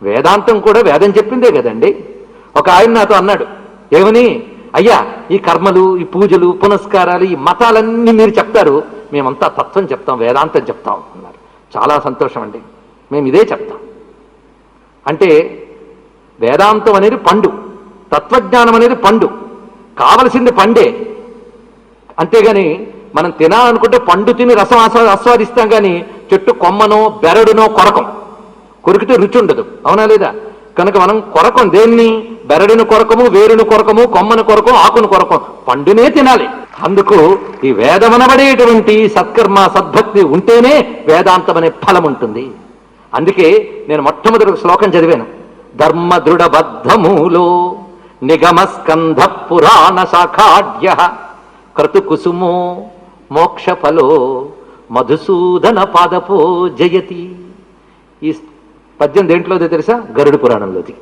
వేదాంతం కూడా వేదం చెప్పిందే కదండి. ఒక ఆయన నాతో అన్నాడు, ఏమని, అయ్యా ఈ కర్మలు, ఈ పూజలు, పునస్కారాలు, ఈ మతాలన్నీ మీరు చెప్తారు, మేమంతా తత్వం చెప్తాం, వేదాంతం చెప్తాం అన్నారు. చాలా సంతోషం అండి, మేము ఇదే చెప్తాం. అంటే వేదాంతం అనేది పండు, తత్వజ్ఞానం అనేది పండు, కావలసింది పండే. అంతేగాని మనం తినాలనుకుంటే పండు తిని రసం ఆస్వాదిస్తాం, కానీ చెట్టు కొమ్మనో బెరడునో కొరికితే రుచి ఉండదు, అవునా లేదా? కనుక మనం కొరకం దేన్ని? బెరడును కొరకము, వేరును కొరకము, కొమ్మను కొరకం, ఆకును కొరకం, పండునే తినాలి. అందుకు ఈ వేదమనబడేటువంటి సత్కర్మ సద్భక్తి ఉంటేనే వేదాంతం అనే ఫలం ఉంటుంది. అందుకే నేను మొట్టమొదటి శ్లోకం చదివాను, ధర్మ దృఢబద్ధమూలో నిగమస్కంధ పురాణ శాఖాఢ్య క్రతుకుసుమో మోక్షఫలో మధుసూదన పాదపో జయతి. ఈ పద్యం దేంట్లోదో తెలుసా? గరుడ పురాణంలోది.